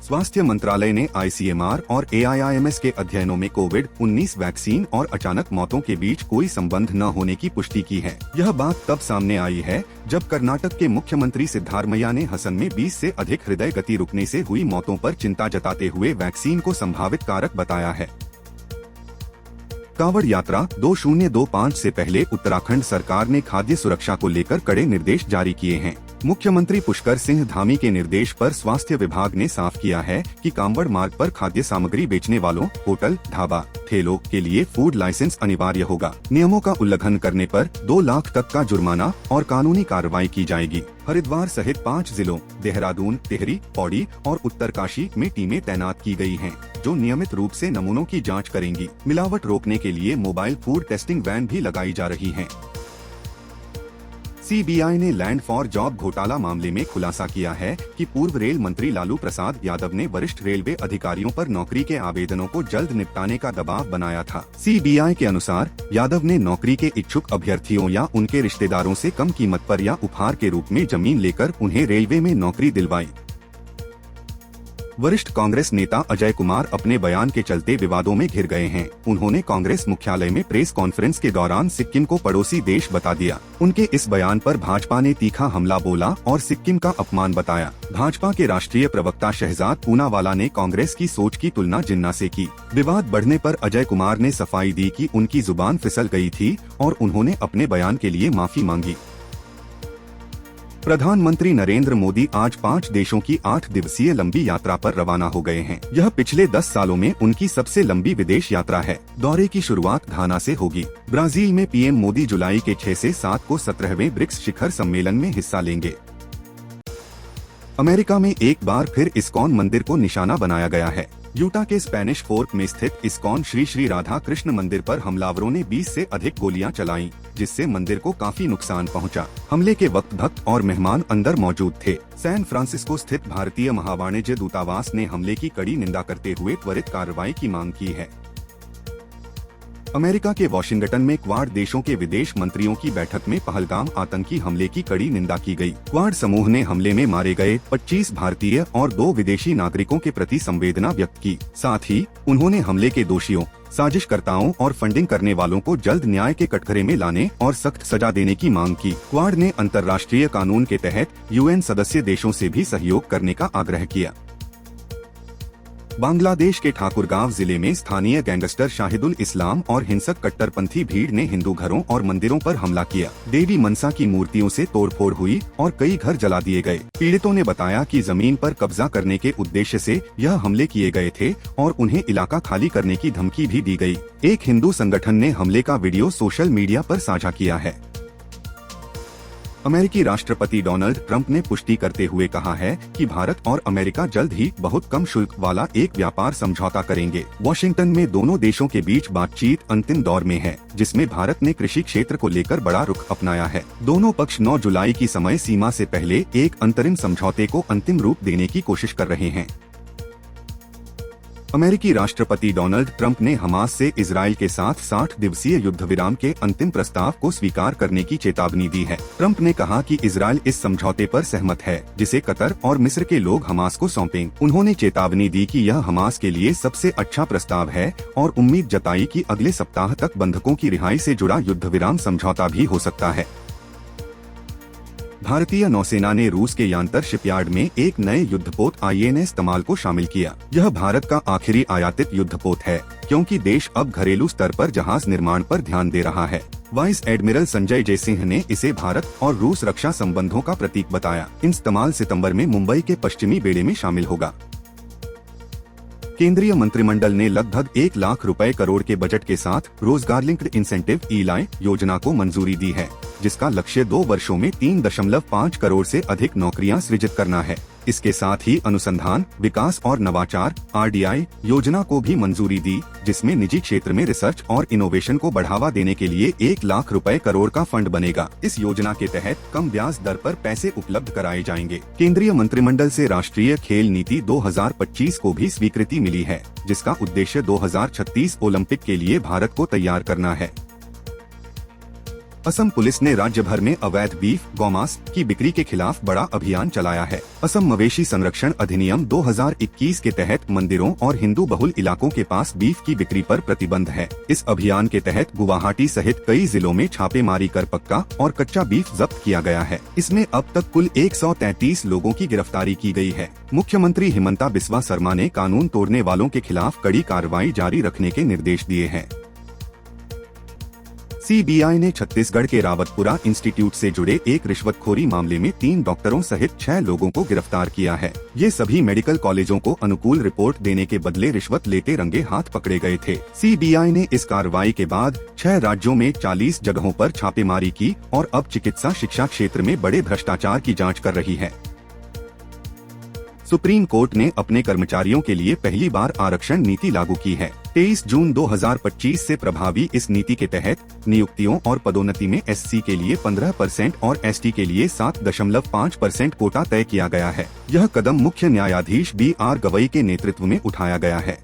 स्वास्थ्य मंत्रालय ने ICMR और AIIMS के अध्ययनों में कोविड-19 वैक्सीन और अचानक मौतों के बीच कोई संबंध न होने की पुष्टि की है। यह बात तब सामने आई है जब कर्नाटक के मुख्यमंत्री सिद्धारमैया ने हसन में 20 से अधिक हृदय गति रुकने से हुई मौतों पर चिंता जताते हुए वैक्सीन को संभावित कारक बताया है। कांवड़ यात्रा 2025 से पहले उत्तराखंड सरकार ने खाद्य सुरक्षा को लेकर कड़े निर्देश जारी किए हैं। मुख्यमंत्री पुष्कर सिंह धामी के निर्देश पर स्वास्थ्य विभाग ने साफ किया है कि कांवड़ मार्ग पर खाद्य सामग्री बेचने वालों, होटल, ढाबा, ठेलों के लिए फूड लाइसेंस अनिवार्य होगा। नियमों का उल्लंघन करने पर 2 लाख तक का जुर्माना और कानूनी कार्रवाई की जाएगी। हरिद्वार सहित 5 जिलों देहरादून, टिहरी, पौड़ी और उत्तरकाशी में टीमें तैनात की गई हैं, जो नियमित रूप से नमूनों की जांच करेंगी। मिलावट रोकने के लिए मोबाइल फूड टेस्टिंग वैन भी लगाई जा रही हैं। CBI ने लैंड फॉर जॉब घोटाला मामले में खुलासा किया है कि पूर्व रेल मंत्री लालू प्रसाद यादव ने वरिष्ठ रेलवे अधिकारियों पर नौकरी के आवेदनों को जल्द निपटाने का दबाव बनाया था। CBI के अनुसार यादव ने नौकरी के इच्छुक अभ्यर्थियों या उनके रिश्तेदारों से कम कीमत पर या उपहार के रूप में जमीन लेकर उन्हें रेलवे में नौकरी दिलवाई। वरिष्ठ कांग्रेस नेता अजय कुमार अपने बयान के चलते विवादों में घिर गए हैं। उन्होंने कांग्रेस मुख्यालय में प्रेस कॉन्फ्रेंस के दौरान सिक्किम को पड़ोसी देश बता दिया। उनके इस बयान पर भाजपा ने तीखा हमला बोला और सिक्किम का अपमान बताया। भाजपा के राष्ट्रीय प्रवक्ता शहजाद पूनावाला ने कांग्रेस की सोच की तुलना जिन्ना से की। विवाद बढ़ने पर अजय कुमार ने सफाई दी कि उनकी जुबान फिसल गई थी और उन्होंने अपने बयान के लिए माफी मांगी। प्रधानमंत्री नरेंद्र मोदी आज 5 देशों की 8 दिवसीय लंबी यात्रा पर रवाना हो गए हैं। यह पिछले 10 सालों में उनकी सबसे लंबी विदेश यात्रा है। दौरे की शुरुआत घाना से होगी। ब्राजील में PM मोदी जुलाई के 6 से 7 को 17वें ब्रिक्स शिखर सम्मेलन में हिस्सा लेंगे। अमेरिका में एक बार फिर इस्कॉन मंदिर को निशाना बनाया गया है। यूटा के स्पेनिश फोर्क में स्थित इस्कॉन श्री श्री राधा कृष्ण मंदिर पर हमलावरों ने 20 से अधिक गोलियां चलाईं, जिससे मंदिर को काफी नुकसान पहुंचा। हमले के वक्त भक्त और मेहमान अंदर मौजूद थे। सैन फ्रांसिस्को स्थित भारतीय महावाणिज्य दूतावास ने हमले की कड़ी निंदा करते हुए त्वरित कार्रवाई की मांग की है। अमेरिका के वॉशिंगटन में क्वाड देशों के विदेश मंत्रियों की बैठक में पहलगाम आतंकी हमले की कड़ी निंदा की गई। क्वाड समूह ने हमले में मारे गए 25 भारतीय और 2 विदेशी नागरिकों के प्रति संवेदना व्यक्त की। साथ ही उन्होंने हमले के दोषियों, साजिशकर्ताओं और फंडिंग करने वालों को जल्द न्याय के कटघरे में लाने और सख्त सजा देने की मांग की। क्वाड ने अंतर्राष्ट्रीय कानून के तहत UN सदस्य देशों से भी सहयोग करने का आग्रह किया। बांग्लादेश के ठाकुरगांव जिले में स्थानीय गैंगस्टर शाहिदुल इस्लाम और हिंसक कट्टरपंथी भीड़ ने हिंदू घरों और मंदिरों पर हमला किया। देवी मनसा की मूर्तियों से तोड़फोड़ हुई और कई घर जला दिए गए। पीड़ितों ने बताया कि जमीन पर कब्जा करने के उद्देश्य से यह हमले किए गए थे और उन्हें इलाका खाली करने की धमकी भी दी गई। एक हिंदू संगठन ने हमले का वीडियो सोशल मीडिया पर साझा किया है। अमेरिकी राष्ट्रपति डोनाल्ड ट्रंप ने पुष्टि करते हुए कहा है कि भारत और अमेरिका जल्द ही बहुत कम शुल्क वाला एक व्यापार समझौता करेंगे। वॉशिंगटन में दोनों देशों के बीच बातचीत अंतिम दौर में है, जिसमें भारत ने कृषि क्षेत्र को लेकर बड़ा रुख अपनाया है। दोनों पक्ष 9 जुलाई की समय सीमा से पहले एक अंतरिम समझौते को अंतिम रूप देने की कोशिश कर रहे हैं। अमेरिकी राष्ट्रपति डोनाल्ड ट्रंप ने हमास से इजराइल के साथ 60 दिवसीय युद्ध विराम के अंतिम प्रस्ताव को स्वीकार करने की चेतावनी दी है। ट्रंप ने कहा कि इजराइल इस समझौते पर सहमत है, जिसे कतर और मिस्र के लोग हमास को सौंपें। उन्होंने चेतावनी दी कि यह हमास के लिए सबसे अच्छा प्रस्ताव है और उम्मीद जताई कि अगले सप्ताह तक बंधकों की रिहाई से जुड़ा युद्ध विराम समझौता भी हो सकता है। भारतीय नौसेना ने रूस के यांतर शिपयार्ड में एक नए युद्धपोत INS तमाल को शामिल किया। यह भारत का आखिरी आयातित युद्धपोत है, क्योंकि देश अब घरेलू स्तर पर जहाज निर्माण पर ध्यान दे रहा है। वाइस एडमिरल संजय जयसिंह ने इसे भारत और रूस रक्षा संबंधों का प्रतीक बताया। इस्तमाल सितंबर में मुंबई के पश्चिमी बेड़े में शामिल होगा। केंद्रीय मंत्रिमंडल ने लगभग 1 लाख रुपए करोड़ के बजट के साथ रोजगार लिंक्ड इंसेंटिव ELI योजना को मंजूरी दी है, जिसका लक्ष्य 2 वर्षों में 3.5 करोड़ से अधिक नौकरियां सृजित करना है। इसके साथ ही अनुसंधान, विकास और नवाचार RDI योजना को भी मंजूरी दी, जिसमें निजी क्षेत्र में रिसर्च और इनोवेशन को बढ़ावा देने के लिए 1 लाख रुपए करोड़ का फंड बनेगा। इस योजना के तहत कम ब्याज दर पर पैसे उपलब्ध कराए जाएंगे। केंद्रीय मंत्रिमंडल से राष्ट्रीय खेल नीति 2025 को भी स्वीकृति मिली है, जिसका उद्देश्य 2036 ओलंपिक के लिए भारत को तैयार करना है। असम पुलिस ने राज्य भर में अवैध बीफ गौमांस की बिक्री के खिलाफ बड़ा अभियान चलाया है। असम मवेशी संरक्षण अधिनियम 2021 के तहत मंदिरों और हिंदू बहुल इलाकों के पास बीफ की बिक्री पर प्रतिबंध है। इस अभियान के तहत गुवाहाटी सहित कई जिलों में छापेमारी कर पक्का और कच्चा बीफ जब्त किया गया है। इसमें अब तक कुल 133 लोगों की गिरफ्तारी की गई है। मुख्यमंत्री हिमंता बिस्वा शर्मा ने कानून तोड़ने वालों के खिलाफ कड़ी कार्रवाई जारी रखने के निर्देश दिए हैं। सीबीआई ने छत्तीसगढ़ के रावतपुरा इंस्टीट्यूट से जुड़े एक रिश्वतखोरी मामले में 3 डॉक्टरों सहित 6 लोगों को गिरफ्तार किया है। ये सभी मेडिकल कॉलेजों को अनुकूल रिपोर्ट देने के बदले रिश्वत लेते रंगे हाथ पकड़े गए थे। सीबीआई ने इस कार्रवाई के बाद 6 राज्यों में 40 जगहों पर छापेमारी की और अब चिकित्सा शिक्षा क्षेत्र में बड़े भ्रष्टाचार की जाँच कर रही है। सुप्रीम कोर्ट ने अपने कर्मचारियों के लिए पहली बार आरक्षण नीति लागू की है। 23 जून 2025 से प्रभावी इस नीति के तहत नियुक्तियों और पदोन्नति में एससी के लिए 15% और एसटी के लिए 7.5% कोटा तय किया गया है। यह कदम मुख्य न्यायाधीश BR गवई के नेतृत्व में उठाया गया है।